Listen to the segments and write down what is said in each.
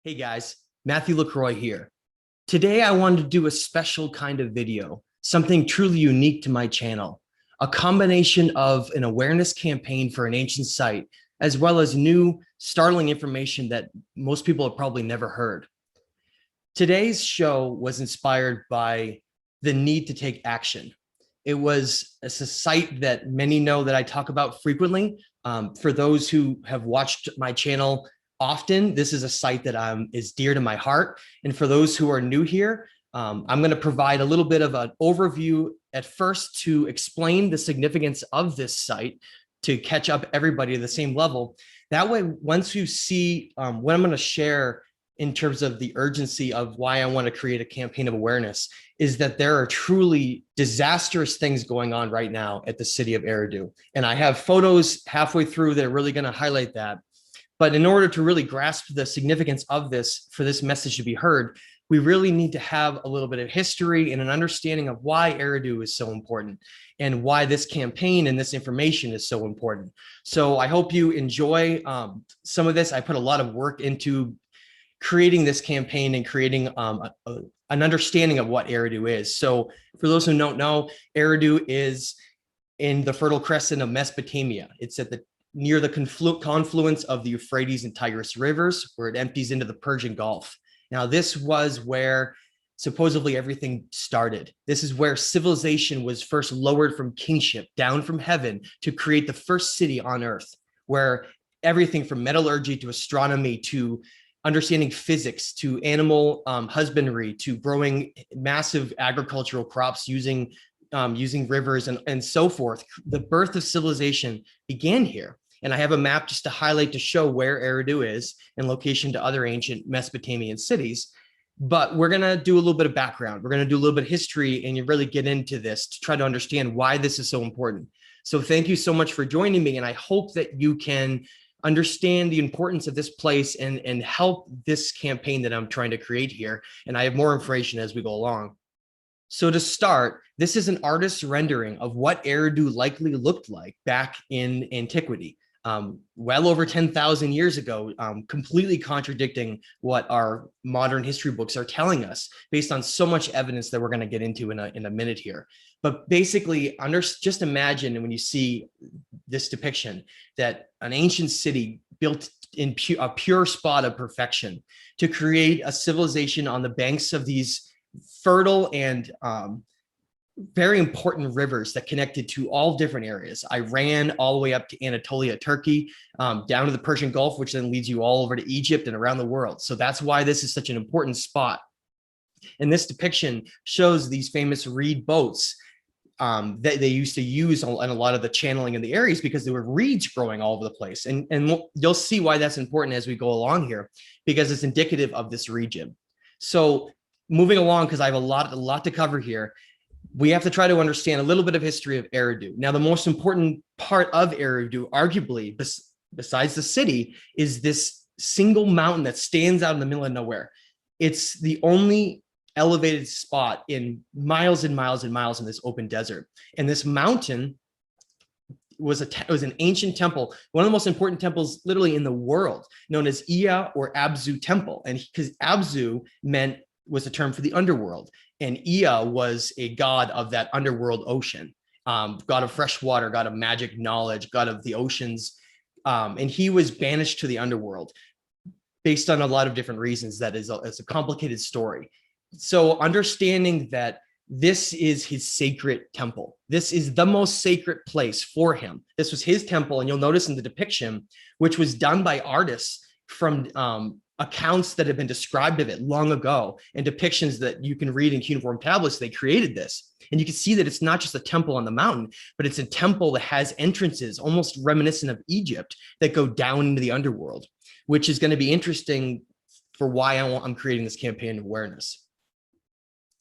Hey guys, Matthew LaCroix here. Today I wanted to do a special kind of video, something truly unique to my channel, a combination of an awareness campaign for an ancient site, as well as new startling information that most people have probably never heard. Today's show was inspired by the need to take action. It was a site that many know that I talk about frequently. For those who have watched my channel often, this is a site that is dear to my heart. And for those who are new here, I'm going to provide a little bit of an overview at first to explain the significance of this site, to catch up everybody at the same level. That way, once you see what I'm going to share in terms of the urgency of why I want to create a campaign of awareness, is that there are truly disastrous things going on right now at the city of Eridu. And I have photos halfway through that are really going to highlight that. But in order to really grasp the significance of this, for this message to be heard, we really need to have a little bit of history and an understanding of why Eridu is so important and why this campaign and this information is so important. So I hope you enjoy some of this. I put a lot of work into creating this campaign and creating an understanding of what Eridu is. So for those who don't know, Eridu is in the Fertile Crescent of Mesopotamia. It's at the near the confluence of the Euphrates and Tigris rivers, where it empties into the Persian Gulf. Now, this was where supposedly everything started. This is where civilization was first lowered from kingship down from heaven to create the first city on earth, where everything from metallurgy to astronomy to understanding physics to animal husbandry to growing massive agricultural crops using rivers and so forth. The birth of civilization began here. And I have a map just to highlight, to show where Eridu is in location to other ancient Mesopotamian cities. But we're going to do a little bit of background. We're going to do a little bit of history, and you really get into this to try to understand why this is so important. So thank you so much for joining me. And I hope that you can understand the importance of this place and help this campaign that I'm trying to create here. And I have more information as we go along. So to start, this is an artist's rendering of what Eridu likely looked like back in antiquity, well over 10,000 years ago, completely contradicting what our modern history books are telling us based on so much evidence that we're going to get into in a minute here. But basically, just imagine when you see this depiction that an ancient city built in a pure spot of perfection to create a civilization on the banks of these fertile and very important rivers that connected to all different areas. Iran all the way up to Anatolia, Turkey, down to the Persian Gulf, which then leads you all over to Egypt and around the world. So that's why this is such an important spot. And this depiction shows these famous reed boats that they used to use in a lot of the channeling in the areas, because there were reeds growing all over the place. And you'll see why that's important as we go along here, because it's indicative of this region. So moving along, because I have a lot to cover here, we have to try to understand a little bit of history of Eridu. Now, the most important part of Eridu, arguably, besides the city, is this single mountain that stands out in the middle of nowhere. It's the only elevated spot in miles and miles and miles in this open desert. And this mountain was an ancient temple, one of the most important temples literally in the world, known as Ea or Abzu Temple. And because Abzu was a term for the underworld, and Ea was a god of that underworld ocean, god of fresh water, god of magic knowledge, god of the oceans. And he was banished to the underworld based on a lot of different reasons. That is a complicated story. So understanding that this is his sacred temple, this is the most sacred place for him. This was his temple. And you'll notice in the depiction, which was done by artists from accounts that have been described of it long ago, and depictions that you can read in cuneiform tablets, they created this. And you can see that it's not just a temple on the mountain, but it's a temple that has entrances almost reminiscent of Egypt that go down into the underworld, which is going to be interesting for why I'm creating this campaign of awareness.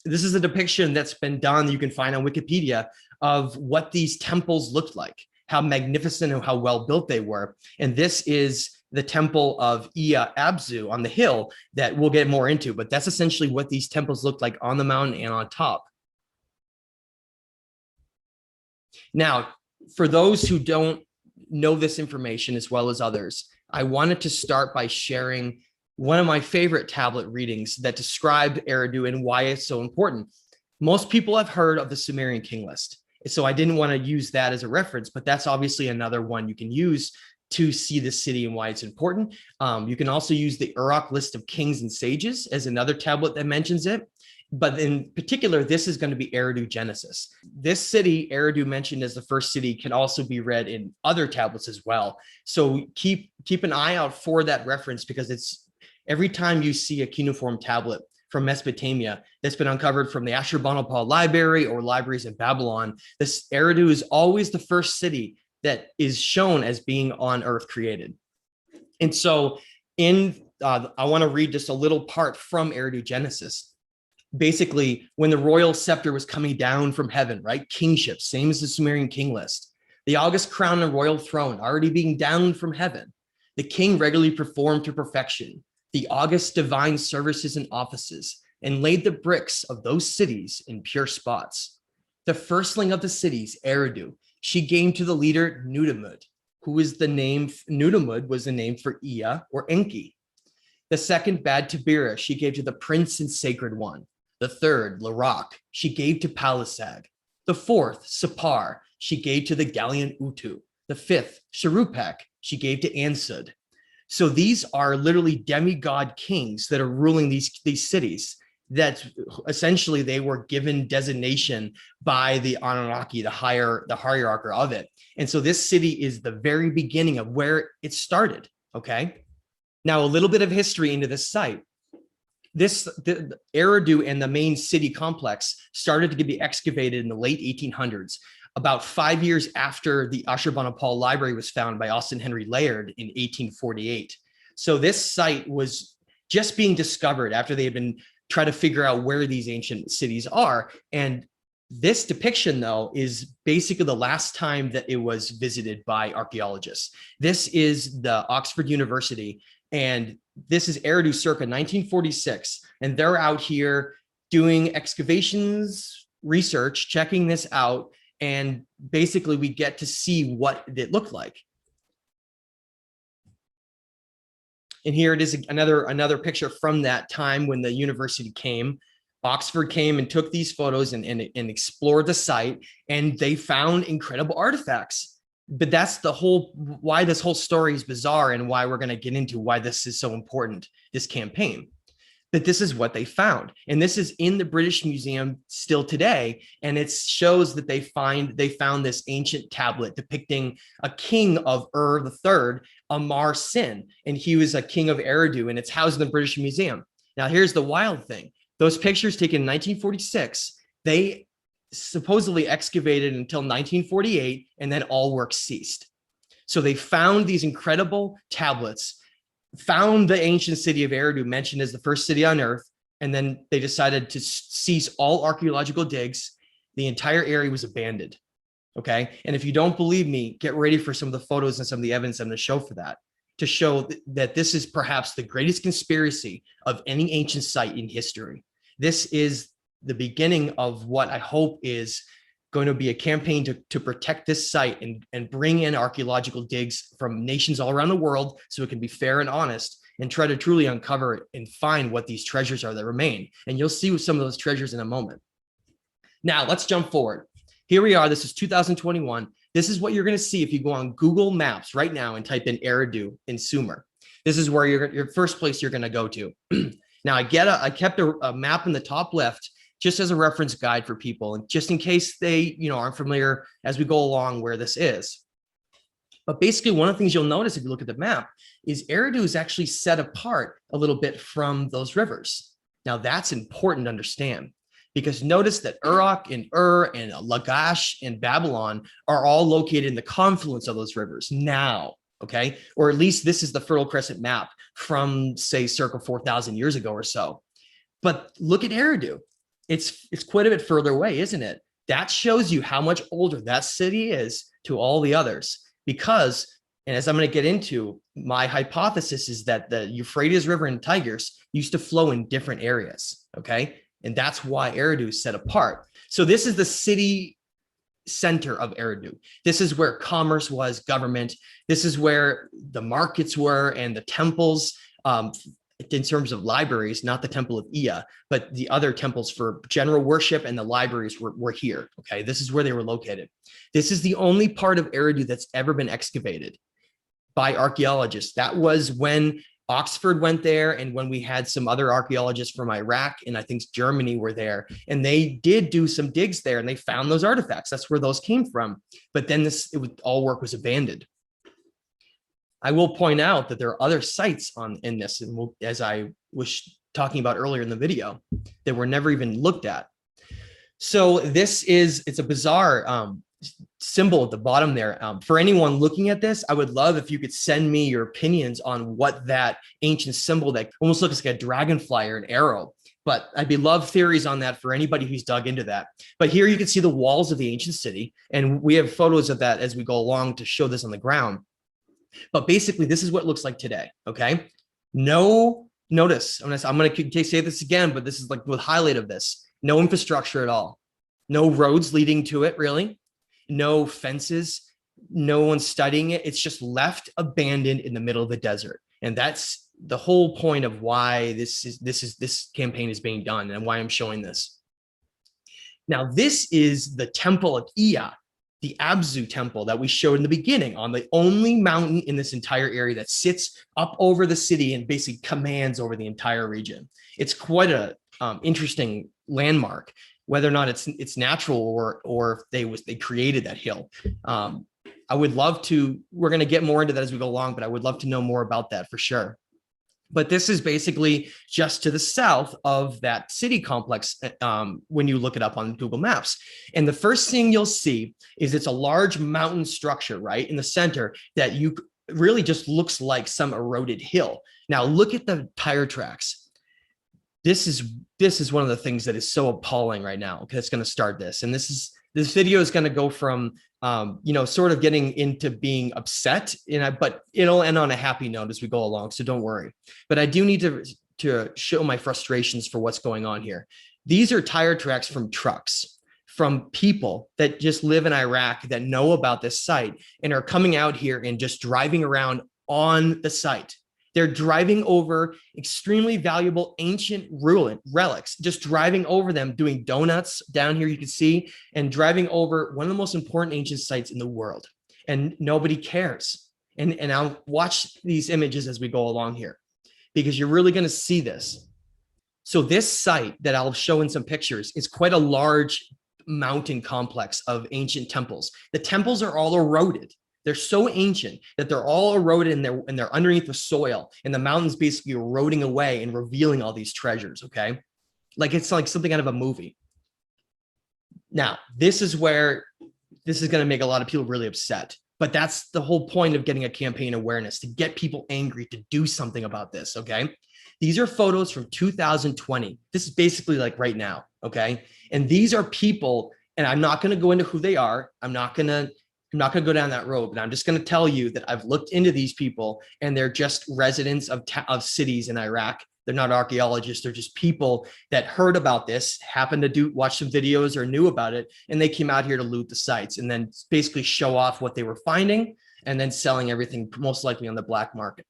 This is a depiction that's been done, you can find on Wikipedia, of what these temples looked like, how magnificent and how well built they were. And this is the temple of Ea Abzu on the hill that we'll get more into, but that's essentially what these temples looked like on the mountain and on top. Now, for those who don't know this information as well as others, I wanted to start by sharing one of my favorite tablet readings that describe Eridu and why it's so important. Most people have heard of the Sumerian king list. So I didn't want to use that as a reference, but that's obviously another one you can use to see the city and why it's important. You can also use the Uruk list of kings and sages as another tablet that mentions it. But in particular, this is going to be Eridu Genesis. This city, Eridu mentioned as the first city, can also be read in other tablets as well. So keep an eye out for that reference, because it's every time you see a cuneiform tablet from Mesopotamia that's been uncovered from the Ashurbanipal library or libraries in Babylon, this Eridu is always the first city that is shown as being on Earth created. And so I want to read just a little part from Eridu Genesis. Basically, when the royal scepter was coming down from heaven, right? Kingship, same as the Sumerian king list. The august crown and royal throne already being down from heaven. The king regularly performed to perfection the august divine services and offices, and laid the bricks of those cities in pure spots. The firstling of the cities, Eridu, she gave to the leader Nudimmud, who is the name, Nudimmud was the name for Ea or Enki. The second, Bad Tabira, she gave to the prince and sacred one. The third, Larak, she gave to Palisag. The fourth, Sapar, she gave to the Galleon Utu. The fifth, Sharupek, she gave to Ansud. So these are literally demigod kings that are ruling these cities, that essentially they were given designation by the Annunaki, the hierarchy of it. And so this city is the very beginning of where it started, okay? Now, a little bit of history into this site. The Eridu and the main city complex started to be excavated in the late 1800s, about 5 years after the Ashurbanipal library was found by Austin Henry Layard in 1848. So this site was just being discovered after they had been trying to figure out where these ancient cities are. And this depiction, though, is basically the last time that it was visited by archaeologists. This is the Oxford University, and this is Eridu circa 1946. And they're out here doing excavations, research, checking this out. And basically we get to see what it looked like. And here it is, another picture from that time when the university came. Oxford came and took these photos and explored the site, and they found incredible artifacts. But that's why this whole story is bizarre, and why we're going to get into why this is so important, this campaign. But this is what they found. And this is in the British Museum still today. And it shows that they found this ancient tablet depicting a king of Ur III, Amar Sin. And he was a king of Eridu, and it's housed in the British Museum. Now, here's the wild thing. Those pictures taken in 1946, they supposedly excavated until 1948, and then all work ceased. So they found these incredible tablets, found the ancient city of Eridu mentioned as the first city on Earth, and then they decided to cease all archaeological digs. The entire area was abandoned, okay? And if you don't believe me, get ready for some of the photos and some of the evidence I'm going to show for that, to show that this is perhaps the greatest conspiracy of any ancient site in history. This is the beginning of what I hope is going to be a campaign to protect this site and bring in archaeological digs from nations all around the world so it can be fair and honest, and try to truly uncover and find what these treasures are that remain. And you'll see some of those treasures in a moment. Now, let's jump forward. Here we are. This is 2021. This is what you're going to see if you go on Google Maps right now and type in Eridu in Sumer. This is where your first place you're going to go to. Now, I kept a map in the top left just as a reference guide for people, and just in case they aren't familiar as we go along where this is. But basically, one of the things you'll notice if you look at the map is Eridu is actually set apart a little bit from those rivers. Now, that's important to understand, because notice that Uruk and Ur and Lagash and Babylon are all located in the confluence of those rivers now, okay? Or at least this is the Fertile Crescent map from, say, circa 4,000 years ago or so. But look at Eridu. It's quite a bit further away, isn't it? That shows you how much older that city is to all the others. Because, and as I'm going to get into, my hypothesis is that the Euphrates River and Tigris used to flow in different areas, okay? And that's why Eridu is set apart. So this is the city center of Eridu. This is where commerce was, government. This is where the markets were and the temples. in terms of libraries, not the temple of Ea, but the other temples for general worship, and the libraries were here. Okay, this is where they were located. This is the only part of Eridu that's ever been excavated by archaeologists. That was when Oxford went there, and when we had some other archaeologists from Iraq and I think Germany were there, and they did do some digs there, and they found those artifacts. That's where those came from. But then all work was abandoned. I will point out that there are other sites in this, and as I was talking about earlier in the video, that were never even looked at. So it's a bizarre symbol at the bottom there. For anyone looking at this, I would love if you could send me your opinions on what that ancient symbol that almost looks like a dragonfly or an arrow. But I'd love theories on that for anybody who's dug into that. But here you can see the walls of the ancient city, and we have photos of that as we go along to show this on the ground. But basically, this is what it looks like today. Okay, notice. I'm going to say this again, but this is like the highlight of this: no infrastructure at all, no roads leading to it, really. No fences, no one's studying it. It's just left abandoned in the middle of the desert. And that's the whole point of why this campaign is being done and why I'm showing this. Now, this is the temple of Ea, the Abzu temple that we showed in the beginning, on the only mountain in this entire area that sits up over the city and basically commands over the entire region. It's quite a interesting landmark, whether or not it's natural or if they created that hill. I would love to, we're going to get more into that as we go along, but I would love to know more about that for sure. But this is basically just to the south of that city complex when you look it up on Google Maps. And the first thing you'll see is it's a large mountain structure right in the center that really just looks like some eroded hill. Now look at the tire tracks. This is one of the things that is so appalling right now, because it's going to start this. And this video is going to go from, sort of getting into being upset, but it'll end on a happy note as we go along. So don't worry. But I do need to show my frustrations for what's going on here. These are tire tracks from trucks, from people that just live in Iraq that know about this site and are coming out here and just driving around on the site. They're driving over extremely valuable ancient relics, just driving over them, doing donuts down here, you can see, and driving over one of the most important ancient sites in the world. And nobody cares. And I'll watch these images as we go along here, because you're really going to see this. So this site that I'll show in some pictures is quite a large mountain complex of ancient temples. The temples are all eroded. They're so ancient that they're all eroded and they're underneath the soil, and the mountain's basically eroding away and revealing all these treasures, okay? Like it's like something out of a movie. Now, this is where this is going to make a lot of people really upset, but that's the whole point of getting a campaign awareness, to get people angry, to do something about this, okay? These are photos from 2020. This is basically like right now, okay? And these are people, and I'm not going to go into who they are. I'm not going to go down that road, but I'm just going to tell you that I've looked into these people, and they're just residents of cities in Iraq. They're not archaeologists. They're just people that heard about this, happened to watch some videos or knew about it, and they came out here to loot the sites and then basically show off what they were finding and then selling everything most likely on the black market.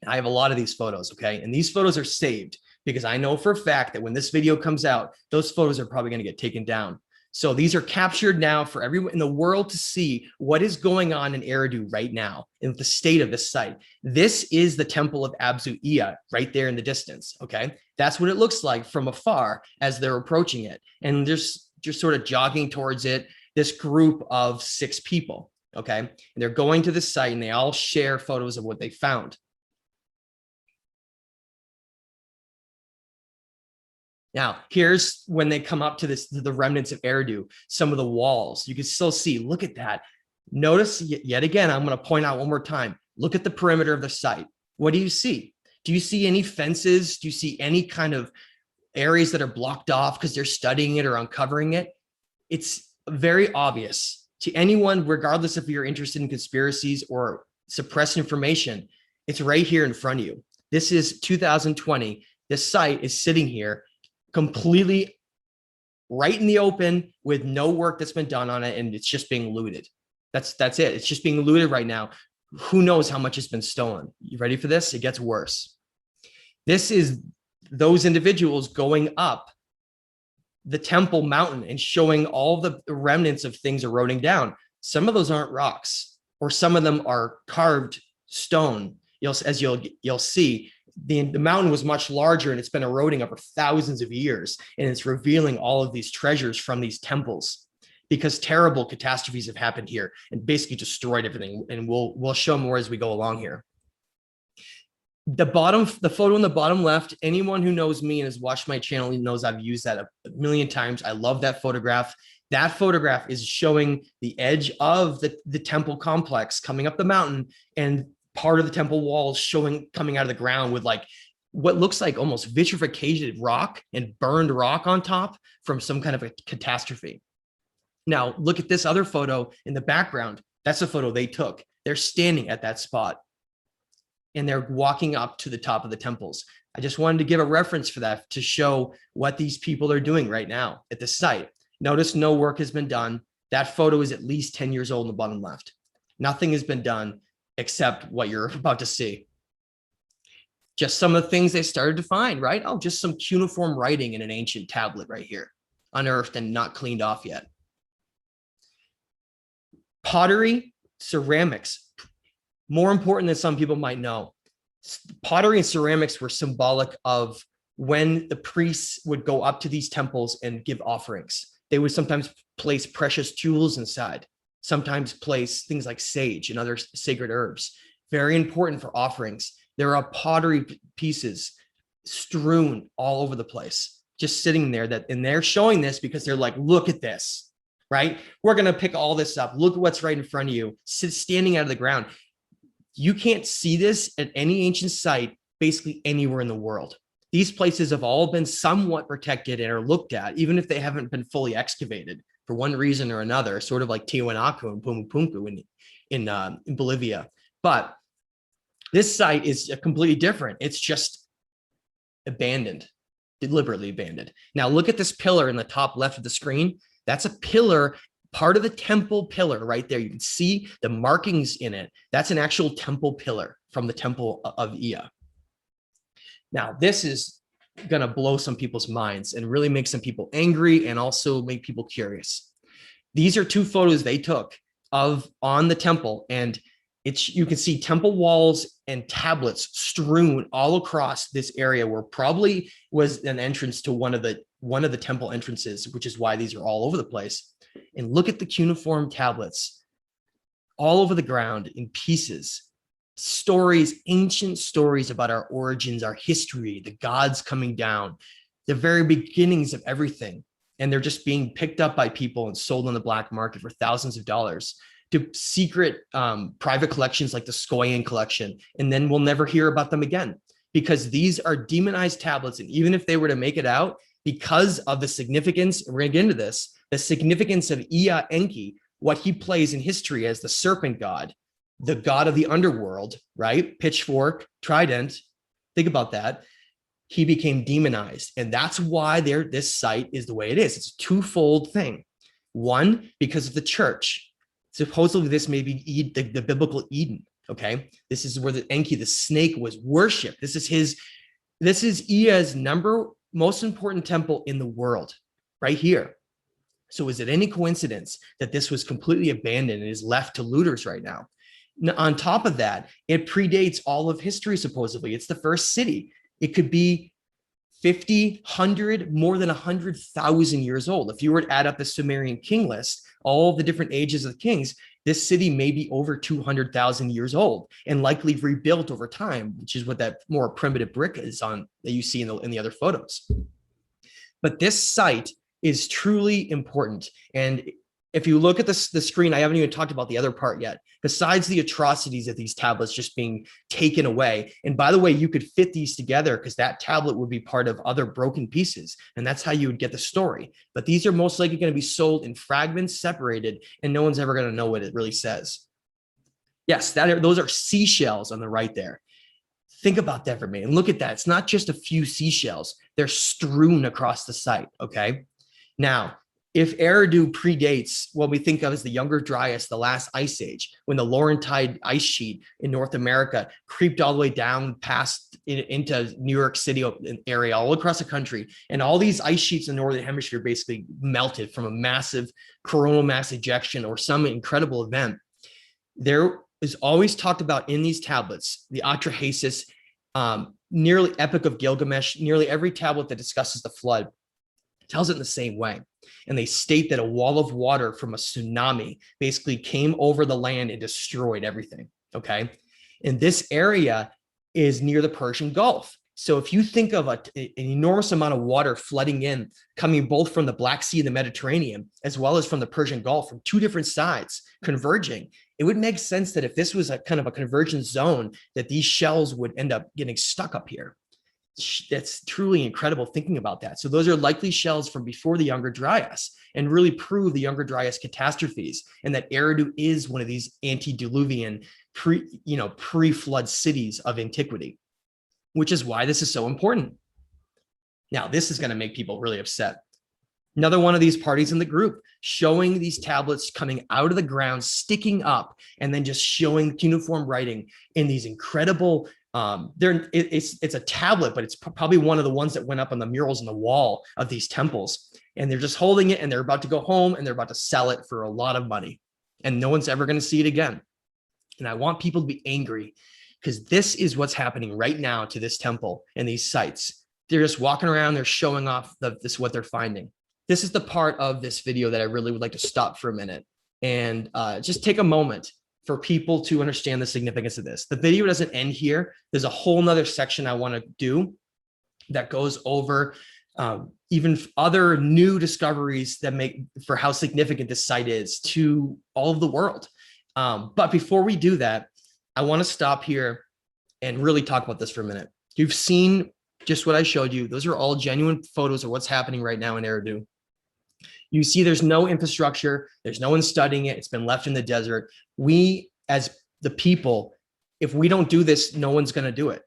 I have a lot of these photos, okay? And these photos are saved because I know for a fact that when this video comes out, those photos are probably going to get taken down. So these are captured now for everyone in the world to see what is going on in Eridu right now, in the state of this site. This is the temple of Abzu Ea right there in the distance, okay? That's what it looks like from afar as they're approaching it. And there's just sort of jogging towards it, this group of 6 people, okay? And they're going to the site, and they all share photos of what they found. Now, here's when they come up to the remnants of Eridu, some of the walls. You can still see, look at that. Notice, yet again, I'm going to point out one more time, look at the perimeter of the site. What do you see? Do you see any fences? Do you see any kind of areas that are blocked off because they're studying it or uncovering it? It's very obvious to anyone, regardless if you're interested in conspiracies or suppressed information. It's right here in front of you. This is 2020. This site is sitting here completely right in the open with no work that's been done on it, and it's just being looted. That's it. It's just being looted right now. Who knows how much has been stolen? You ready for this? It gets worse. This is those individuals going up the temple mountain and showing all the remnants of things eroding down. Some of those aren't rocks, or some of them are carved stone. You'll see, the mountain was much larger and it's been eroding over thousands of years, and it's revealing all of these treasures from these temples because terrible catastrophes have happened here and basically destroyed everything. And we'll show more as we go along here. The photo in the bottom left, anyone who knows me and has watched my channel knows I've used that a million times. I love that photograph. That photograph is showing the edge of the temple complex coming up the mountain, and part of the temple walls coming out of the ground with like what looks like almost vitrified rock and burned rock on top from some kind of a catastrophe. Now, look at this other photo in the background. That's a photo they took. They're standing at that spot, and they're walking up to the top of the temples. I just wanted to give a reference for that to show what these people are doing right now at the site. Notice no work has been done. That photo is at least 10 years old in the bottom left. Nothing has been done except what you're about to see. Just some of the things they started to find, right? Oh, just some cuneiform writing in an ancient tablet right here, unearthed and not cleaned off yet. Pottery, ceramics, more important than some people might know. Pottery and ceramics were symbolic of when the priests would go up to these temples and give offerings. They would sometimes place precious jewels inside, sometimes place things like sage and other sacred herbs. Very important for offerings. There are pottery pieces strewn all over the place, just sitting there, and they're showing this because they're like, look at this, right? We're going to pick all this up. Look at what's right in front of you, standing out of the ground. You can't see this at any ancient site, basically anywhere in the world. These places have all been somewhat protected and are looked at, even if they haven't been fully excavated for one reason or another, sort of like Tiwanaku and Pumapunku in Bolivia. But this site is completely different. It's just abandoned, deliberately abandoned. Now look at this pillar in the top left of the screen. That's a pillar, part of the temple pillar right there. You can see the markings in it. That's an actual temple pillar from the temple of Ea. Now, this is going to blow some people's minds and really make some people angry and also make people curious. These are two photos they took on the temple, and you can see temple walls and tablets strewn all across this area where probably was an entrance to one of the temple entrances, which is why these are all over the place. And look at the cuneiform tablets all over the ground in pieces. Stories, ancient stories about our origins, our history, the gods coming down, the very beginnings of everything. And they're just being picked up by people and sold on the black market for thousands of dollars to secret private collections like the Skoyan collection. And then we'll never hear about them again because these are demonized tablets. And even if they were to make it out, because of the significance, and we're going to get into this, the significance of Ea Enki, what he plays in history as the serpent god, the god of the underworld, right? Pitchfork, trident. Think about that. He became demonized. And that's why this site is the way it is. It's a twofold thing. One, because of the church. Supposedly this may be the biblical Eden. Okay. This is where the Enki, the snake, was worshipped. This is Ea's most important temple in the world, right here. So is it any coincidence that this was completely abandoned and is left to looters right now? On top of that, it predates all of history, supposedly. It's the first city. It could be 50, 100, more than 100,000 years old. If you were to add up the Sumerian king list, all the different ages of kings, this city may be over 200,000 years old and likely rebuilt over time, which is what that more primitive brick is on that you see in the other photos. But this site is truly important. And if you look at the screen, I haven't even talked about the other part yet. Besides the atrocities of these tablets just being taken away. And by the way, you could fit these together because that tablet would be part of other broken pieces. And that's how you would get the story. But these are most likely going to be sold in fragments, separated, and no one's ever going to know what it really says. Yes, those are seashells on the right there. Think about that for me. And look at that. It's not just a few seashells. They're strewn across the site. Okay. Now, if Eridu predates what we think of as the Younger Dryas, the last ice age, when the Laurentide ice sheet in North America creeped all the way down past into New York City area, all across the country, and all these ice sheets in the Northern Hemisphere basically melted from a massive coronal mass ejection or some incredible event, there is always talked about in these tablets, the Atrahasis, nearly Epic of Gilgamesh, nearly every tablet that discusses the flood tells it in the same way. And they state that a wall of water from a tsunami basically came over the land and destroyed everything, okay? And this area is near the Persian Gulf. So if you think of an enormous amount of water flooding in, coming both from the Black Sea and the Mediterranean, as well as from the Persian Gulf, from two different sides converging, it would make sense that if this was a kind of a convergence zone, that these shells would end up getting stuck up here. That's truly incredible thinking about that. So those are likely shells from before the Younger Dryas, and really prove the Younger Dryas catastrophes, and that Eridu is one of these antediluvian pre-flood cities of antiquity, which is why this is so important. Now, this is going to make people really upset. Another one of these parties in the group showing these tablets coming out of the ground, sticking up, and then just showing cuneiform writing in these incredible it's a tablet, but it's probably one of the ones that went up on the murals on the wall of these temples. And they're just holding it, and they're about to go home, and they're about to sell it for a lot of money. And no one's ever going to see it again. And I want people to be angry, because this is what's happening right now to this temple and these sites. They're just walking around, they're showing off this what they're finding. This is the part of this video that I really would like to stop for a minute and just take a moment for people to understand the significance of this. The video doesn't end here. There's a whole nother section I want to do that goes over even other new discoveries that make for how significant this site is to all of the world. But before we do that, I want to stop here and really talk about this for a minute. You've seen just what I showed you. Those are all genuine photos of what's happening right now in Eridu. You see there's no infrastructure. There's no one studying it. It's been left in the desert. We, as the people, if we don't do this, no one's going to do it.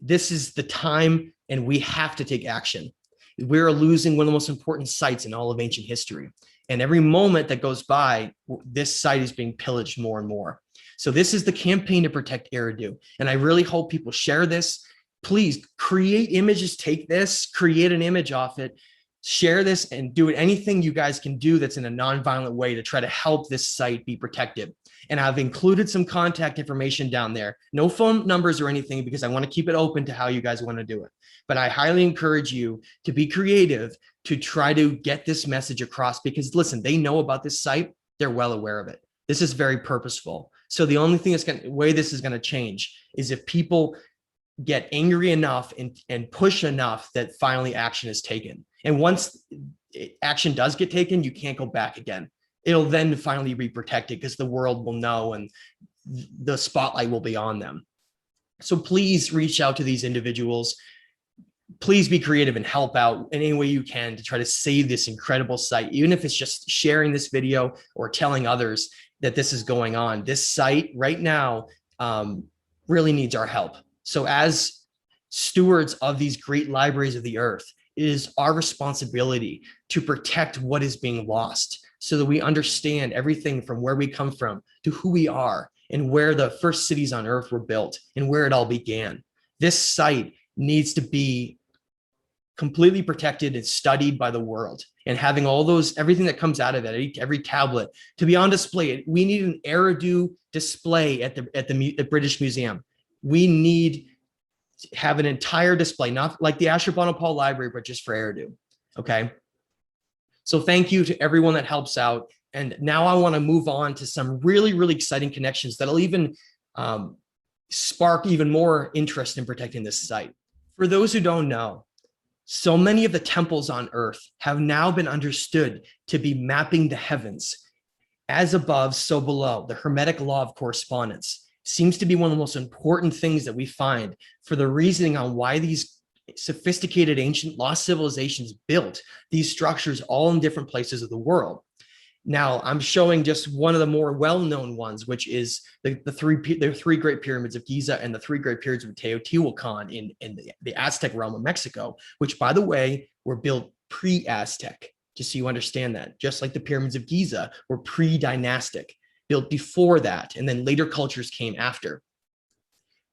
This is the time, and we have to take action. We're losing one of the most important sites in all of ancient history. And every moment that goes by, this site is being pillaged more and more. So this is the campaign to protect Eridu. And I really hope people share this. Please create images, take this, create an image off it, share this, and do anything you guys can do that's in a nonviolent way to try to help this site be protected. And I've included some contact information down there. No phone numbers or anything, because I want to keep it open to how you guys want to do it. But I highly encourage you to be creative to try to get this message across, because listen, they know about this site. They're well aware of it. This is very purposeful. So the only thing way this is going to change is if people get angry enough and push enough that finally action is taken. And once action does get taken, you can't go back again. It'll then finally be protected, because the world will know and the spotlight will be on them. So please reach out to these individuals. Please be creative and help out in any way you can to try to save this incredible site, even if it's just sharing this video or telling others that this is going on. This site right now really needs our help. So as stewards of these great libraries of the earth, it is our responsibility to protect what is being lost, so that we understand everything from where we come from to who we are and where the first cities on earth were built and where it all began. This site needs to be completely protected and studied by the world, and having all those, everything that comes out of it, every tablet, to be on display. We need an Eridu display at the British Museum. We need to have an entire display, not like the Ashurbanipal Library, but just for Eridu. Okay. So thank you to everyone that helps out. And now I want to move on to some really, really exciting connections that'll even spark even more interest in protecting this site. For those who don't know, so many of the temples on earth have now been understood to be mapping the heavens. As above, so below. The Hermetic law of correspondence seems to be one of the most important things that we find for the reasoning on why these sophisticated ancient lost civilizations built these structures all in different places of the world. Now, I'm showing just one of the more well-known ones, which is the three great pyramids of Giza and the three great pyramids of Teotihuacan in the Aztec realm of Mexico, which, by the way, were built pre-Aztec, just so you understand that. Just like the pyramids of Giza were pre-dynastic, built before that, and then later cultures came after.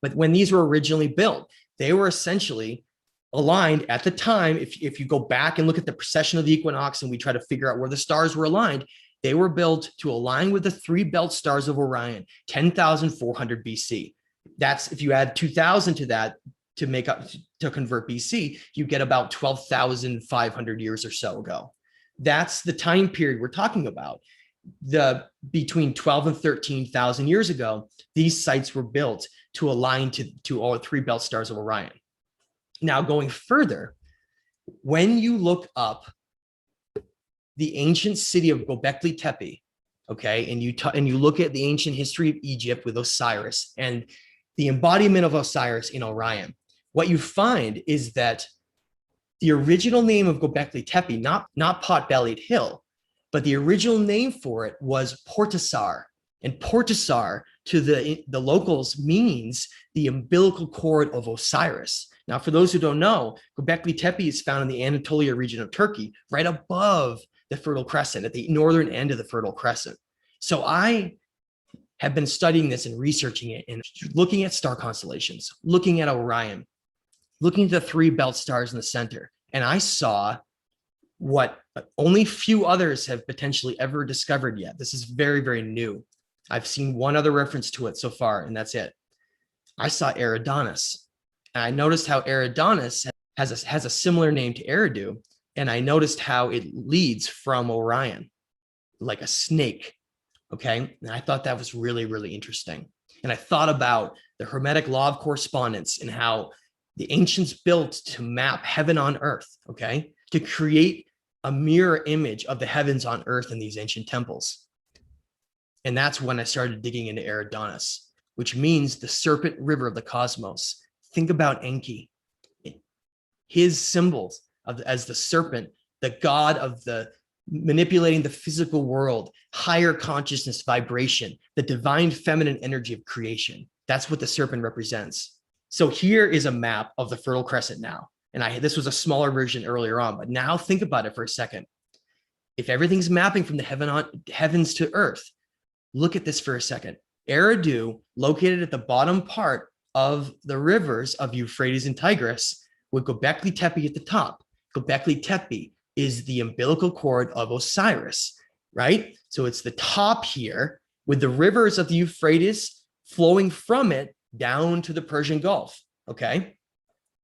But when these were originally built, they were essentially aligned at the time. If you go back and look at the precession of the equinox and we try to figure out where the stars were aligned, they were built to align with the three belt stars of Orion, 10,400 BC. That's, if you add 2000 to that to make up, to convert BC, you get about 12,500 years or so ago. That's the time period we're talking about. Between 12 and 13,000 years ago, these sites were built to align to all three belt stars of Orion. Now, going further, when you look up the ancient city of Göbekli Tepe, okay, and you look at the ancient history of Egypt with Osiris and the embodiment of Osiris in Orion, what you find is that the original name of Göbekli Tepe, not pot-bellied hill, but the original name for it was Portasar. And Portasar to the locals means the umbilical cord of Osiris. Now, for those who don't know, Göbekli Tepe is found in the Anatolia region of Turkey, right above the Fertile Crescent, at the northern end of the Fertile Crescent. So I have been studying this and researching it and looking at star constellations, looking at Orion, looking at the three belt stars in the center. And I saw what only few others have potentially ever discovered yet. This is very, very new. I've seen one other reference to it so far, and that's it. I saw Eridanus. And I noticed how Eridanus has a similar name to Eridu. And I noticed how it leads from Orion, like a snake. Okay. And I thought that was really, really interesting. And I thought about the Hermetic law of correspondence and how the ancients built to map heaven on earth. Okay. To create a mirror image of the heavens on earth in these ancient temples. And that's when I started digging into Eridanus, which means the serpent river of the cosmos. Think about Enki, his symbols as the serpent, the god of the manipulating the physical world, higher consciousness vibration, the divine feminine energy of creation. That's what the serpent represents. So here is a map of the Fertile Crescent now. And this was a smaller version earlier on, but now think about it for a second. If everything's mapping from the heavens to earth, look at this for a second. Eridu, located at the bottom part of the rivers of Euphrates and Tigris, with Göbekli Tepe at the top. Göbekli Tepe is the umbilical cord of Osiris, right? So it's the top here with the rivers of the Euphrates flowing from it down to the Persian Gulf, okay?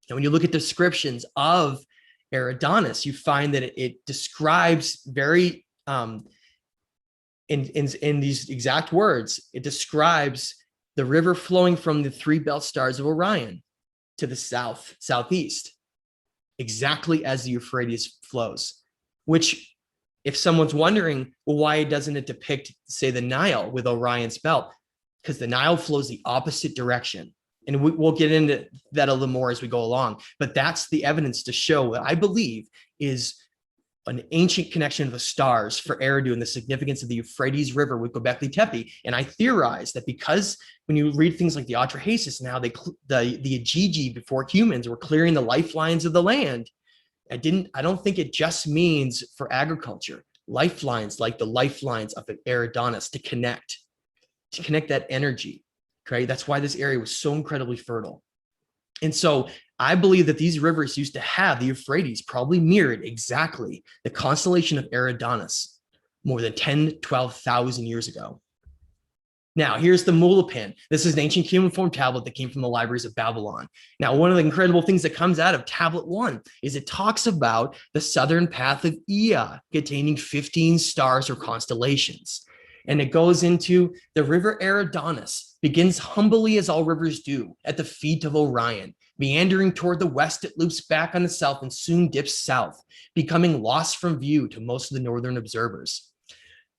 And when you look at descriptions of Eridanus, you find that it describes very, in these exact words, it describes the river flowing from the three belt stars of Orion to the southeast, exactly as the Euphrates flows, which if someone's wondering, well, why doesn't it depict, say, the Nile with Orion's belt? Because the Nile flows the opposite direction. And we'll get into that a little more as we go along. But that's the evidence to show what I believe is an ancient connection of the stars for Eridu and the significance of the Euphrates River with Göbekli Tepe. And I theorize that because when you read things like the Atrahasis and how the Ajiji before humans were clearing the lifelines of the land, I don't think it just means for agriculture. Lifelines like the lifelines of Eridanus to connect that energy. Okay, that's why this area was so incredibly fertile. And so I believe that these rivers used to have the Euphrates probably mirrored exactly the constellation of Eridanus more than 10, 12,000 years ago. Now, here's the Mulapin. This is an ancient cuneiform tablet that came from the libraries of Babylon. Now, one of the incredible things that comes out of tablet 1 is it talks about the southern path of Ea containing 15 stars or constellations. And it goes into the river Eridanus, begins humbly as all rivers do at the feet of Orion. Meandering toward the west, it loops back on itself and soon dips south, becoming lost from view to most of the northern observers.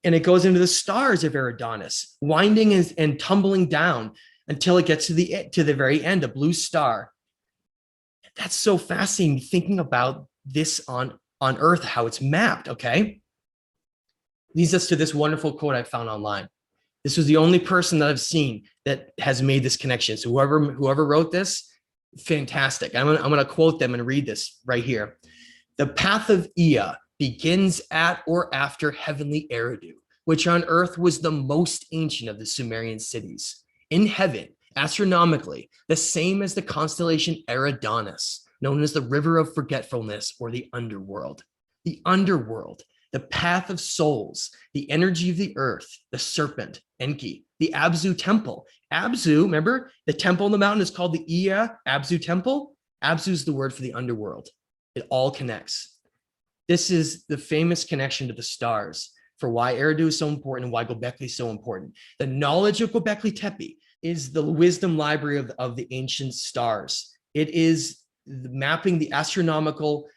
And it goes into the stars of Eridanus, winding and tumbling down until it gets to the very end, a blue star. That's so fascinating thinking about this on Earth, how it's mapped, okay? Leads us to this wonderful quote I found online. This was the only person that I've seen that has made this connection. So whoever wrote this, fantastic. I'm going to quote them and read this right here. The path of Ea begins at or after heavenly Eridu, which on earth was the most ancient of the Sumerian cities. In heaven, astronomically, the same as the constellation Eridanus, known as the River of Forgetfulness or the Underworld. The Underworld, the path of souls, the energy of the earth, the serpent, Enki, the Abzu temple. Abzu, remember, the temple on the mountain is called the Ea Abzu temple. Abzu is the word for the underworld. It all connects. This is the famous connection to the stars for why Eridu is so important and why Göbekli is so important. The knowledge of Göbekli Tepe is the wisdom library of the ancient stars. It is mapping the astronomical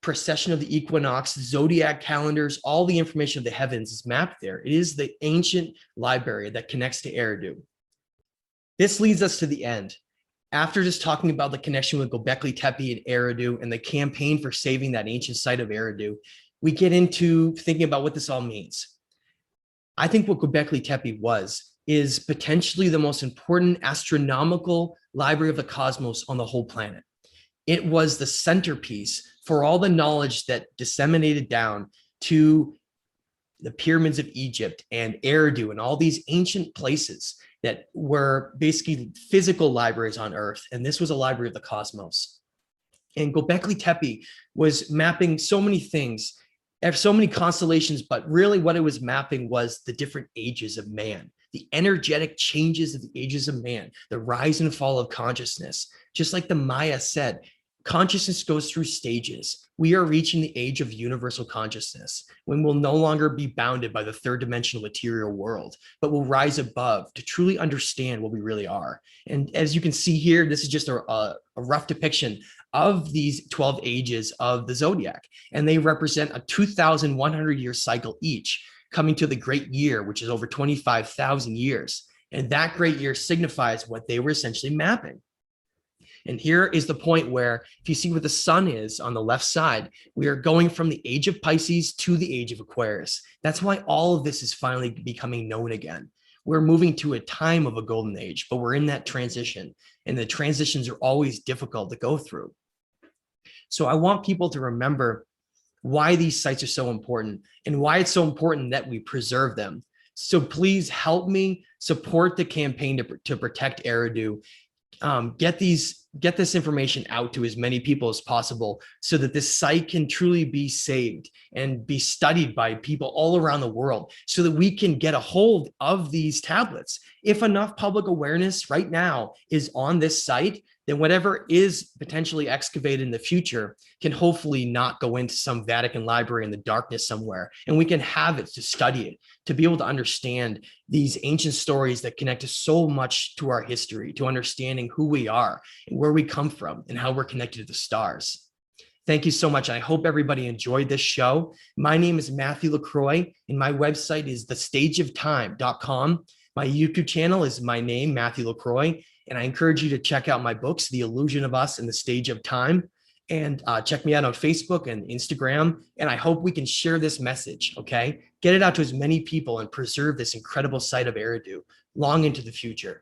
precession of the equinox, zodiac calendars, all the information of the heavens is mapped there. It is the ancient library that connects to Eridu. This leads us to the end. After just talking about the connection with Göbekli Tepe and Eridu and the campaign for saving that ancient site of Eridu, we get into thinking about what this all means. I think what Göbekli Tepe is potentially the most important astronomical library of the cosmos on the whole planet. It was the centerpiece for all the knowledge that disseminated down to the pyramids of Egypt and Eridu and all these ancient places that were basically physical libraries on Earth. And this was a library of the cosmos. And Göbekli Tepe was mapping so many things, so many constellations, but really what it was mapping was the different ages of man, the energetic changes of the ages of man, the rise and fall of consciousness. Just like the Maya said, consciousness goes through stages. We are reaching the age of universal consciousness when we'll no longer be bounded by the third dimensional material world, but will rise above to truly understand what we really are. And as you can see here, this is just a rough depiction of these 12 ages of the zodiac. And they represent a 2,100 year cycle each, coming to the great year, which is over 25,000 years. And that great year signifies what they were essentially mapping. And here is the point where, if you see where the sun is on the left side, we are going from the age of Pisces to the age of Aquarius. That's why all of this is finally becoming known again. We're moving to a time of a golden age, but we're in that transition, and the transitions are always difficult to go through. So I want people to remember why these sites are so important and why it's so important that we preserve them. So please help me support the campaign to protect Eridu. Get this information out to as many people as possible so that this site can truly be saved and be studied by people all around the world so that we can get a hold of these tablets. If enough public awareness right now is on this site, then whatever is potentially excavated in the future can hopefully not go into some Vatican library in the darkness somewhere. And we can have it to study it, to be able to understand these ancient stories that connect us so much to our history, to understanding who we are and where we come from and how we're connected to the stars. Thank you so much. I hope everybody enjoyed this show. My name is Matthew LaCroix, and my website is thestageoftime.com. My YouTube channel is my name, Matthew LaCroix. And I encourage you to check out my books, The Illusion of Us and The Stage of Time. And check me out on Facebook and Instagram. And I hope we can share this message, okay? Get it out to as many people and preserve this incredible site of Eridu long into the future.